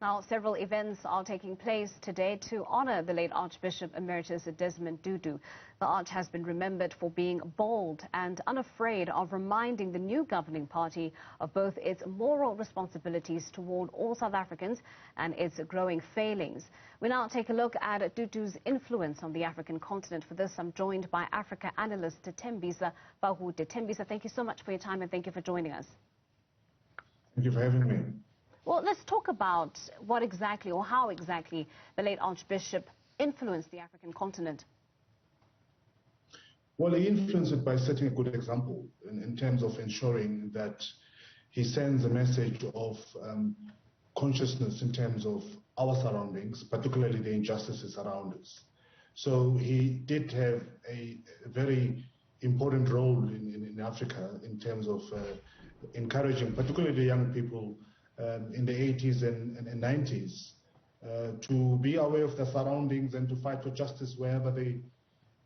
Now, several events are taking place today to honor the late Archbishop Emeritus DesmondTutu. The Arch has been remembered for being bold and unafraid of reminding the new governing party of both its moral responsibilities toward all South Africans and its growing failings. We now take a look at Tutu's influence on the African continent. For this, I'm joined by Africa analyst Thembisa Fakude. Thembisa, thank you so much for your time and thank you for joining us. Thank you for having me. Well, let's talk about what exactly or how exactly the late Archbishop influenced the African continent. Well, he influenced it by setting a good example in terms of ensuring that he sends a message of consciousness in terms of our surroundings, particularly the injustices around us. So he did have a very important role in Africa in terms of encouraging, particularly the young people in the 80s and 90s, to be aware of their surroundings and to fight for justice wherever they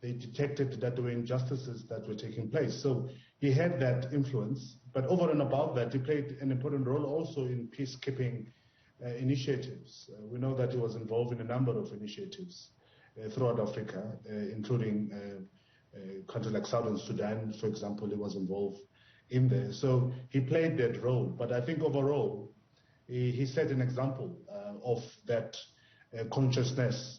detected that there were injustices that were taking place. So he had that influence, but over and above that, he played an important role also in peacekeeping initiatives. We know that he was involved in a number of initiatives throughout Africa, including countries like Southern Sudan, for example. He was involved in there. So he played that role, but I think overall, he set an example of that consciousness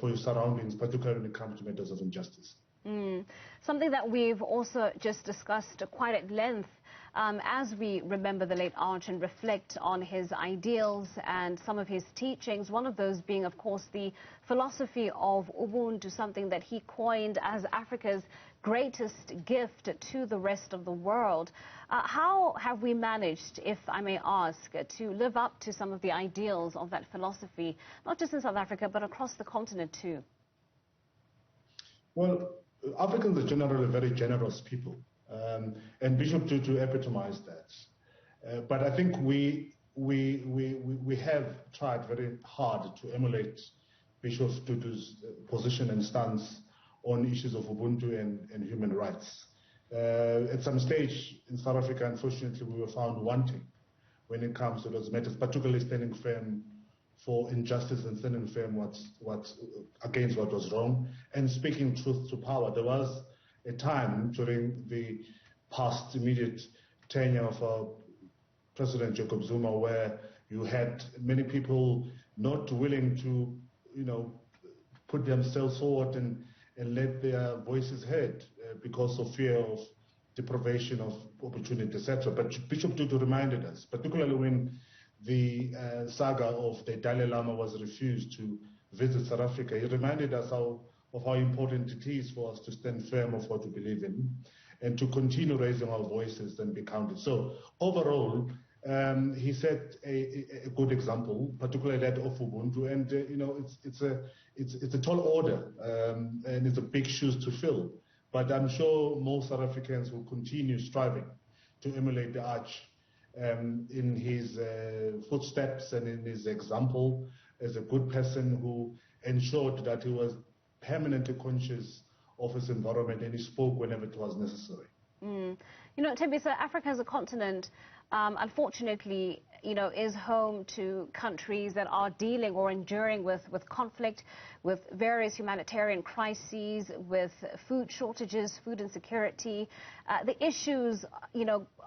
for your surroundings, particularly when it comes to matters of injustice. Something that we've also just discussed quite at length as we remember the late Arch and reflect on his ideals and some of his teachings, one of those being, of course, the philosophy of Ubuntu, something that he coined as Africa's greatest gift to the rest of the world. How have we managed, if I may ask, to live up to some of the ideals of that philosophy, not just in South Africa, but across the continent too? Well, Africans are generally very generous people, and Bishop Tutu epitomized that. But I think we have tried very hard to emulate Bishop Tutu's position and stance on issues of Ubuntu and human rights. At some stage in South Africa, unfortunately, we were found wanting when it comes to those matters, particularly standing firm for injustice and standing firm against what was wrong and speaking truth to power. There was a time during the past immediate tenure of President Jacob Zuma where you had many people not willing to, put themselves forward and let their voices heard because of fear of deprivation of opportunity, etc. But Bishop Tutu reminded us, particularly when the saga of the Dalai Lama was refused to visit South Africa, he reminded us of how important it is for us to stand firm of what we believe in and to continue raising our voices and be counted. So overall, he set a good example, particularly that of Ubuntu, and it's a tall order and it's a big shoes to fill. But I'm sure most South Africans will continue striving to emulate the Arch in his footsteps and in his example as a good person who ensured that he was permanently conscious of his environment and he spoke whenever it was necessary. Thembisa, Africa as a continent, unfortunately, is home to countries that are dealing or enduring with conflict, with various humanitarian crises, with food shortages, food insecurity. The issues,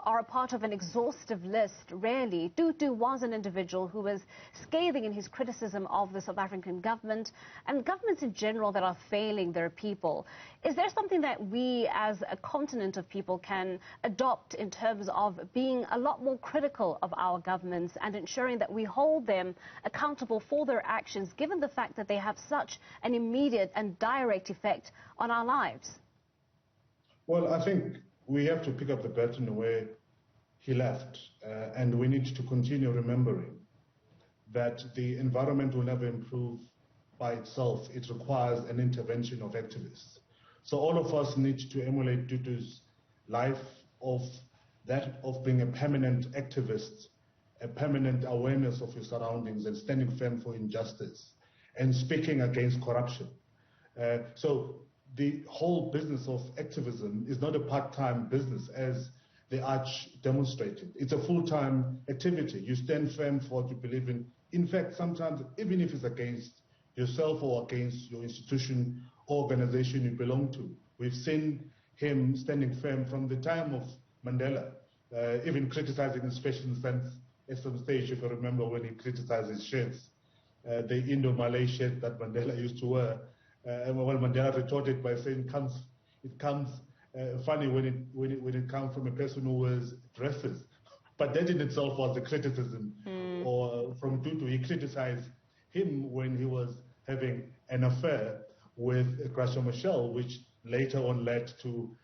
are a part of an exhaustive list, really. Tutu was an individual who was scathing in his criticism of the South African government and governments in general that are failing their people. Is there something that we as a continent of people can adopt in terms of being a lot more critical of our governments and ensuring that we hold them accountable for their actions, given the fact that they have such an immediate and direct effect on our lives? Well, I think we have to pick up the baton where he left, and we need to continue remembering that the environment will never improve by itself. It requires an intervention of activists. So all of us need to emulate Tutu's life of being a permanent activist, a permanent awareness of your surroundings and standing firm for injustice and speaking against corruption. So the whole business of activism is not a part-time business, as the Arch demonstrated. It's a full-time activity. You stand firm for what you believe in. In fact, sometimes, even if it's against yourself or against your institution or organization you belong to. We've seen him standing firm from the time of Mandela, even criticizing his fashion sense at some stage, if you remember when he criticized his shirts, the Indo-Malay shirt that Mandela used to wear. Well, Mandela retorted by saying it comes funny when it comes from a person who wears dresses. But that in itself was a criticism. Or from Tutu, he criticized him when he was having an affair with Graça Machel, which later on led to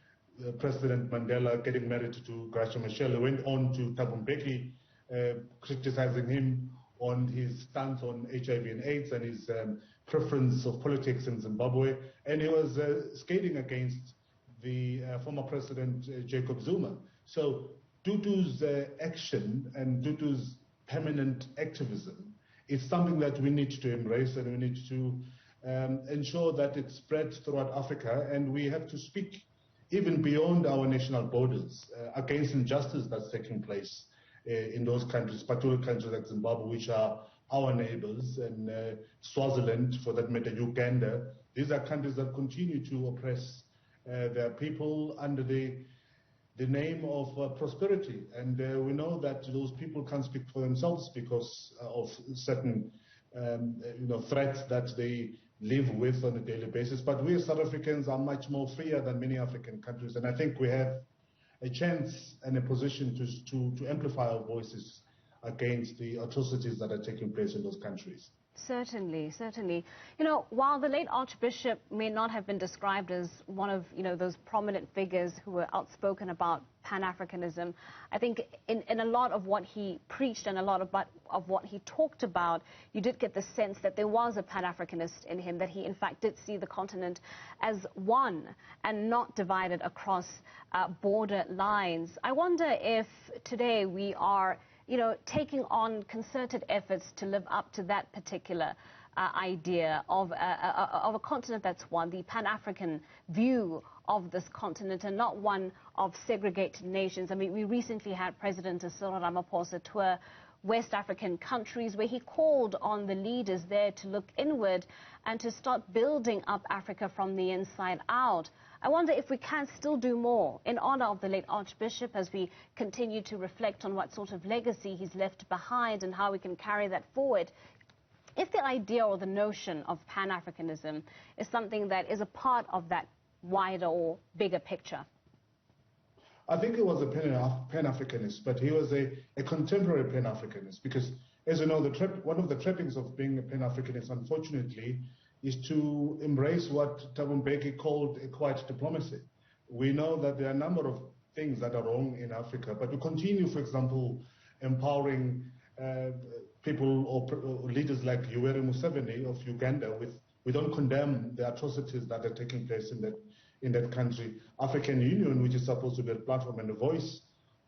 President Mandela getting married to Graça Machel. He went on to Thabo Mbeki, criticizing him on his stance on HIV and AIDS and his preference of politics in Zimbabwe. And he was skating against the former President Jacob Zuma. So Tutu's action and Tutu's permanent activism is something that we need to embrace, and we need to ensure that it spreads throughout Africa, and we have to speak even beyond our national borders against injustice that's taking place in those countries, particularly countries like Zimbabwe, which are our neighbors, and Swaziland, for that matter, Uganda. These are countries that continue to oppress their people under the name of prosperity. And we know that those people can't speak for themselves because of certain threats that they live with on a daily basis. But we as South Africans are much more freer than many African countries. And I think we have a chance and a position to amplify our voices against the atrocities that are taking place in those countries. Certainly, certainly. You know, while the late Archbishop may not have been described as one of, those prominent figures who were outspoken about Pan-Africanism, I think in a lot of what he preached and a lot of what he talked about, you did get the sense that there was a Pan-Africanist in him, that he in fact did see the continent as one and not divided across border lines. I wonder if today we are taking on concerted efforts to live up to that particular idea of a continent that's one, the Pan-African view of this continent, and not one of segregated nations. I mean, we recently had President Cyril Ramaphosa tour West African countries, where he called on the leaders there to look inward and to start building up Africa from the inside out. I wonder if we can still do more in honor of the late Archbishop as we continue to reflect on what sort of legacy he's left behind and how we can carry that forward. If the idea or the notion of Pan-Africanism is something that is a part of that wider or bigger picture. I think he was a Pan-Africanist, but he was a contemporary Pan-Africanist, because, as you know, one of the trappings of being a Pan-Africanist, unfortunately, is to embrace what Thabo Mbeki called a quiet diplomacy. We know that there are a number of things that are wrong in Africa, but we continue, for example, empowering people or leaders like Yoweri Museveni of Uganda. We don't condemn the atrocities that are taking place in that country. African Union, which is supposed to be a platform and a voice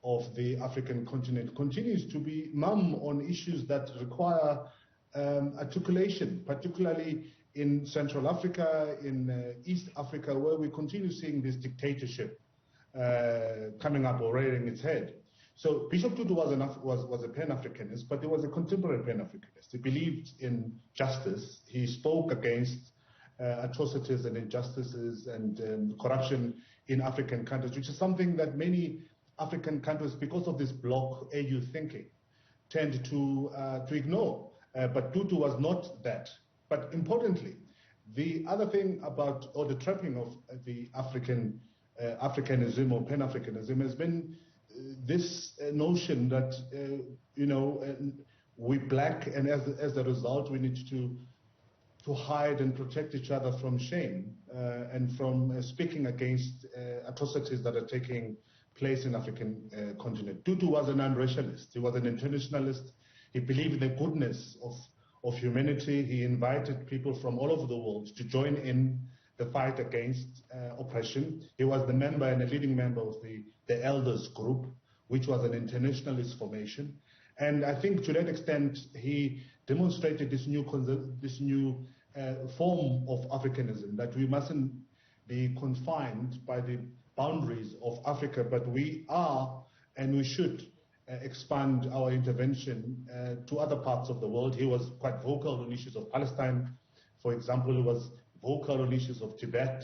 of the African continent, continues to be mum on issues that require articulation, particularly in Central Africa, in East Africa, where we continue seeing this dictatorship coming up or rearing its head. So Bishop Tutu was a Pan-Africanist, but he was a contemporary Pan-Africanist. He believed in justice. He spoke against atrocities and injustices and corruption in African countries, which is something that many African countries, because of this bloc AU thinking, tend to ignore. But Tutu was not that. But importantly, the other thing about, or the trapping of the Africanism or Pan-Africanism has been this notion that, we black, and as a result, we need to hide and protect each other from shame and from speaking against atrocities that are taking place in African continent. Tutu was a non-racialist. He was an internationalist. He believed in the goodness of humanity. He invited people from all over the world to join in the fight against oppression. He was the member and a leading member of the Elders Group, which was an internationalist formation. And I think to that extent, he demonstrated this new form of Africanism, that we mustn't be confined by the boundaries of Africa, but we are and we should expand our intervention to other parts of the world. He was quite vocal on issues of Palestine. For example, he was vocal on issues of Tibet.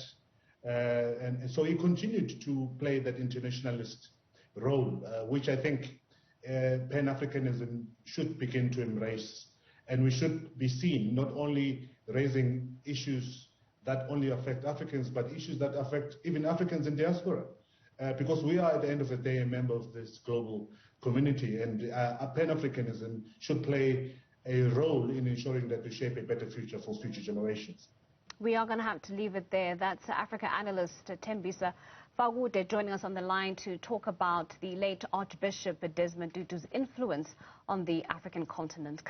And so he continued to play that internationalist role, which I think Pan-Africanism should begin to embrace. And we should be seen not only raising issues that only affect Africans, but issues that affect even Africans in diaspora. Because we are, at the end of the day, a member of this global community, and Pan-Africanism should play a role in ensuring that we shape a better future for future generations. We are going to have to leave it there. That's Africa analyst Thembisa Fakude joining us on the line to talk about the late Archbishop DesmondTutu's influence on the African continent.